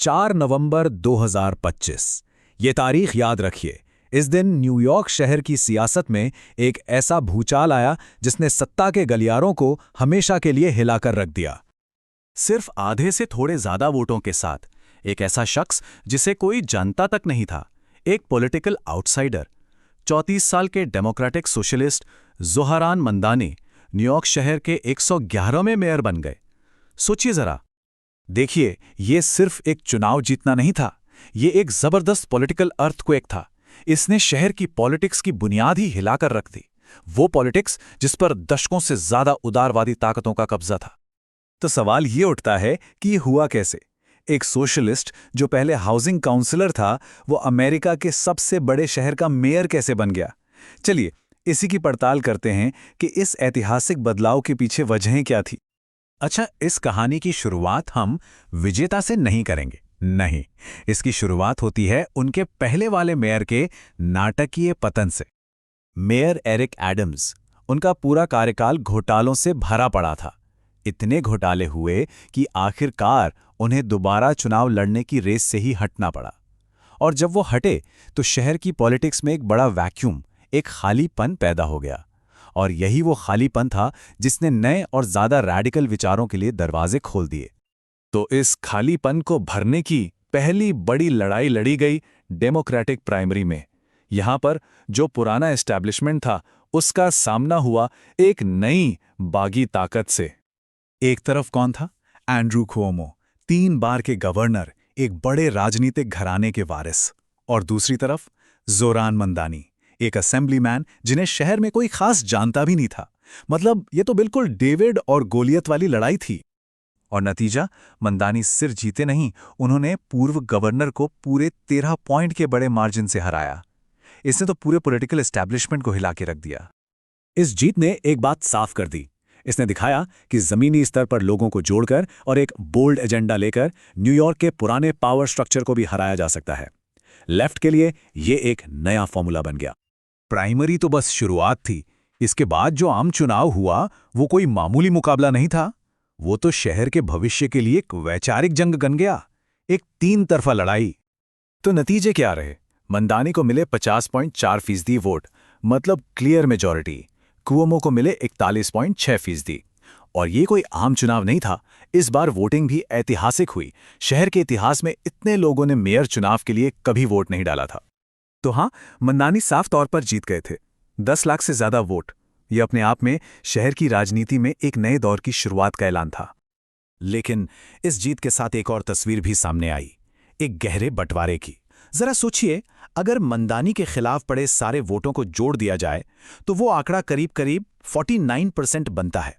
4 नवंबर 2025। ये तारीख याद रखिए। इस दिन न्यूयॉर्क शहर की सियासत में एक ऐसा भूचाल आया जिसने सत्ता के गलियारों को हमेशा के लिए हिलाकर रख दिया। सिर्फ आधे से थोड़े ज्यादा वोटों के साथ एक ऐसा शख्स जिसे कोई जानता तक नहीं था, एक पॉलिटिकल आउटसाइडर, 34 साल के democratic socialist Zohran Mamdani New York शहर के 111वें मेयर बन गए। सोचिए जरा, देखिए, ये सिर्फ एक चुनाव जीतना नहीं था, ये एक जबरदस्त पॉलिटिकल अर्थक्वेक था। इसने शहर की पॉलिटिक्स की बुनियाद ही हिलाकर रख दी, वो पॉलिटिक्स जिस पर दशकों से ज्यादा उदारवादी ताकतों का कब्जा था। तो सवाल ये उठता है कि ये हुआ कैसे? एक सोशलिस्ट जो पहले हाउसिंग काउंसलर था, वो अमेरिका के सबसे बड़े शहर का मेयर कैसे बन गया? चलिए इसी की पड़ताल करते हैं कि इस ऐतिहासिक बदलाव के पीछे वजहें क्या थी। अच्छा, इस कहानी की शुरुआत हम विजेता से नहीं करेंगे, नहीं, इसकी शुरुआत होती है उनके पहले वाले मेयर के नाटकीय पतन से। मेयर एरिक एडम्स, उनका पूरा कार्यकाल घोटालों से भरा पड़ा था। इतने घोटाले हुए कि आखिरकार उन्हें दोबारा चुनाव लड़ने की रेस से ही हटना पड़ा। और जब वो हटे तो शहर की पॉलिटिक्स में एक बड़ा वैक्यूम, एक खालीपन पैदा हो गया। और यही वो खालीपन था जिसने नए और ज्यादा रैडिकल विचारों के लिए दरवाजे खोल दिए। तो इस खालीपन को भरने की पहली बड़ी लड़ाई लड़ी गई डेमोक्रेटिक प्राइमरी में। यहां पर जो पुराना एस्टैब्लिशमेंट था, उसका सामना हुआ एक नई बागी ताकत से। एक तरफ कौन था? एंड्रू कुओमो, 3 बार के गवर्नर, एक बड़े राजनीतिक घराने के वारिस। और दूसरी तरफ ज़ोहरान ममदानी, एक असेंबलीमैन जिन्हें शहर में कोई खास जानता भी नहीं था। मतलब ये तो बिल्कुल डेविड और गोलियत वाली लड़ाई थी। और नतीजा, ममदानी सिर्फ जीते नहीं, उन्होंने पूर्व गवर्नर को पूरे 13 पॉइंट के बड़े मार्जिन से हराया। इसने तो पूरे पॉलिटिकल एस्टैब्लिशमेंट को हिला के रख दिया। इस जीत ने एक बात साफ कर दी। इसने दिखाया कि जमीनी स्तर पर लोगों को जोड़कर और एक बोल्ड एजेंडा लेकर न्यूयॉर्क के पुराने पावर स्ट्रक्चर को भी हराया जा सकता है। लेफ्ट के लिए ये एक नया फॉर्मूला बन गया। प्राइमरी तो बस शुरुआत थी। इसके बाद जो आम चुनाव हुआ, वो कोई मामूली मुकाबला नहीं था। वो तो शहर के भविष्य के लिए एक वैचारिक जंग बन गया, एक 3 तरफा लड़ाई। तो नतीजे क्या रहे? ममदानी को मिले 50.4% वोट, मतलब क्लियर मेजॉरिटी। कुओमो को मिले 41.6%। और ये कोई आम चुनाव नहीं था, इस बार वोटिंग भी ऐतिहासिक हुई। शहर के इतिहास में इतने लोगों ने मेयर चुनाव के लिए कभी वोट नहीं डाला था। तो हाँ, ममदानी साफ तौर पर जीत गए थे। 10 लाख से ज्यादा वोट, ये अपने आप में शहर की राजनीति में एक नए दौर की शुरुआत का ऐलान था। लेकिन इस जीत के साथ एक और तस्वीर भी सामने आई, एक गहरे बंटवारे की। जरा सोचिए, अगर ममदानी के खिलाफ पड़े सारे वोटों को जोड़ दिया जाए तो वो आंकड़ा करीब करीब 49% बनता है।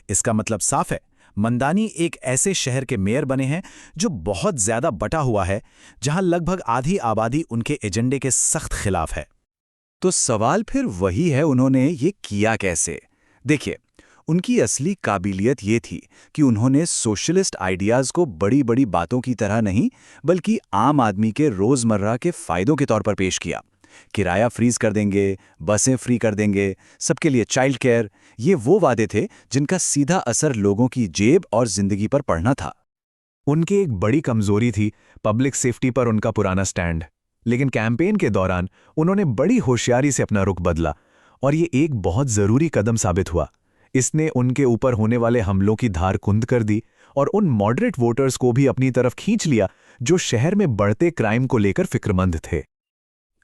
इसका मतलब साफ है, ममदानी एक ऐसे शहर के मेयर बने हैं जो बहुत ज्यादा बटा हुआ है, जहां लगभग आधी आबादी उनके एजेंडे के सख्त खिलाफ है। तो सवाल फिर वही है, उन्होंने ये किया कैसे? देखिए, उनकी असली काबिलियत ये थी कि उन्होंने सोशलिस्ट आइडियाज़ को बड़ी बड़ी बातों की तरह नहीं, बल्कि आम आदमी के रोज़मर्रा के फ़ायदों के तौर पर पेश किया। किराया फ्रीज कर देंगे, बसें फ्री कर देंगे, सबके लिए चाइल्ड केयर। ये वो वादे थे जिनका सीधा असर लोगों की जेब और जिंदगी पर पड़ना था। उनकी एक बड़ी कमजोरी थी पब्लिक सेफ्टी पर उनका पुराना स्टैंड। लेकिन कैंपेन के दौरान उन्होंने बड़ी होशियारी से अपना रुख बदला, और ये एक बहुत ज़रूरी कदम साबित हुआ। इसने उनके ऊपर होने वाले हमलों की धार कुंद कर दी और उन मॉडरेट वोटर्स को भी अपनी तरफ खींच लिया जो शहर में बढ़ते क्राइम को लेकर फिक्रमंद थे।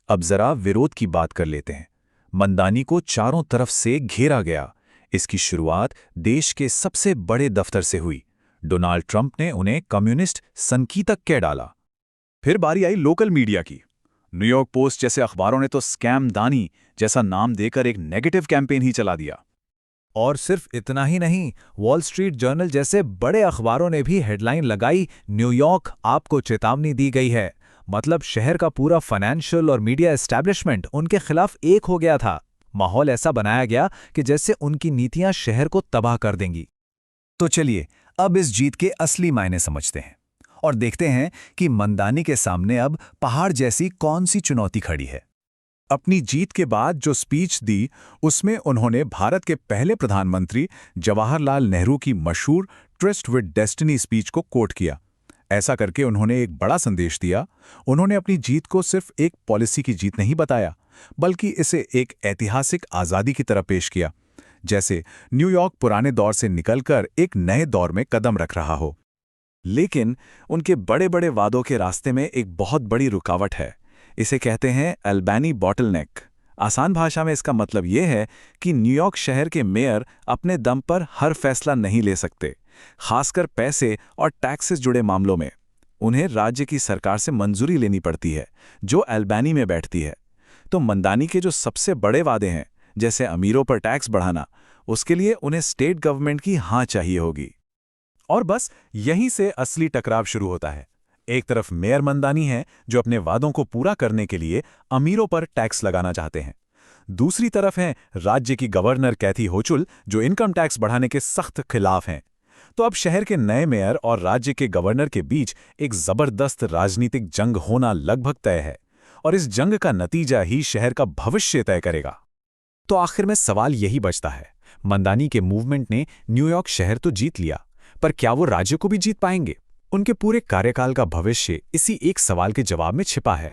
अब जरा विरोध की बात कर लेते हैं। ममदानी को चारों तरफ से घेरा गया। इसकी शुरुआत देश के सबसे बड़े दफ्तर से हुई। डोनाल्ड ट्रंप ने उन्हें कम्युनिस्ट संकेतक कह डाला। फिर बारी आई लोकल मीडिया की। न्यूयॉर्क पोस्ट जैसे अखबारों ने तो स्कैम दानी जैसा नाम देकर एक नेगेटिव कैंपेन ही चला दिया। और सिर्फ इतना ही नहीं, वॉल स्ट्रीट जर्नल जैसे बड़े अखबारों ने भी हेडलाइन लगाई, न्यूयॉर्क आपको चेतावनी दी गई है। मतलब शहर का पूरा फाइनेंशियल और मीडिया एस्टैब्लिशमेंट उनके खिलाफ एक हो गया था। माहौल ऐसा बनाया गया कि जैसे उनकी नीतियां शहर को तबाह कर देंगी। तो चलिए अब इस जीत के असली मायने समझते हैं और देखते हैं कि ममदानी के सामने अब पहाड़ जैसी कौन सी चुनौती खड़ी है। अपनी जीत के बाद जो स्पीच दी, उसमें उन्होंने भारत के पहले प्रधानमंत्री जवाहरलाल नेहरू की मशहूर ट्रस्ट विद डेस्टिनी स्पीच को कोट किया। ऐसा करके उन्होंने एक बड़ा संदेश दिया। उन्होंने अपनी जीत को सिर्फ एक पॉलिसी की जीत नहीं बताया, बल्कि इसे एक ऐतिहासिक आज़ादी की तरह पेश किया, जैसे न्यूयॉर्क पुराने दौर से निकलकर एक नए दौर में कदम रख रहा हो। लेकिन उनके बड़े बड़े वादों के रास्ते में एक बहुत बड़ी रुकावट है। इसे कहते हैं अल्बानी बॉटलनेक। आसान भाषा में इसका मतलब यह है कि न्यूयॉर्क शहर के मेयर अपने दम पर हर फैसला नहीं ले सकते, खासकर पैसे और टैक्सेस जुड़े मामलों में। उन्हें राज्य की सरकार से मंजूरी लेनी पड़ती है, जो अल्बानी में बैठती है। तो मंदानी के जो सबसे बड़े वादे हैं, जैसे अमीरों पर टैक्स बढ़ाना, उसके लिए उन्हें स्टेट गवर्नमेंट की हाँ चाहिए होगी। और बस यहीं से असली टकराव शुरू होता है। एक तरफ मेयर मंदानी है, जो अपने वादों को पूरा करने के लिए अमीरों पर टैक्स लगाना चाहते हैं। दूसरी तरफ है राज्य की गवर्नर कैथी होचुल, जो इनकम टैक्स बढ़ाने के सख्त खिलाफ हैं। तो अब शहर के नए मेयर और राज्य के गवर्नर के बीच एक जबरदस्त राजनीतिक जंग होना लगभग तय है, और इस जंग का नतीजा ही शहर का भविष्य तय करेगा। तो आखिर में सवाल यही बचता है, मंदानी के मूवमेंट ने न्यूयॉर्क शहर तो जीत लिया, पर क्या वो राज्य को भी जीत पाएंगे? उनके पूरे कार्यकाल का भविष्य इसी एक सवाल के जवाब में छिपा है।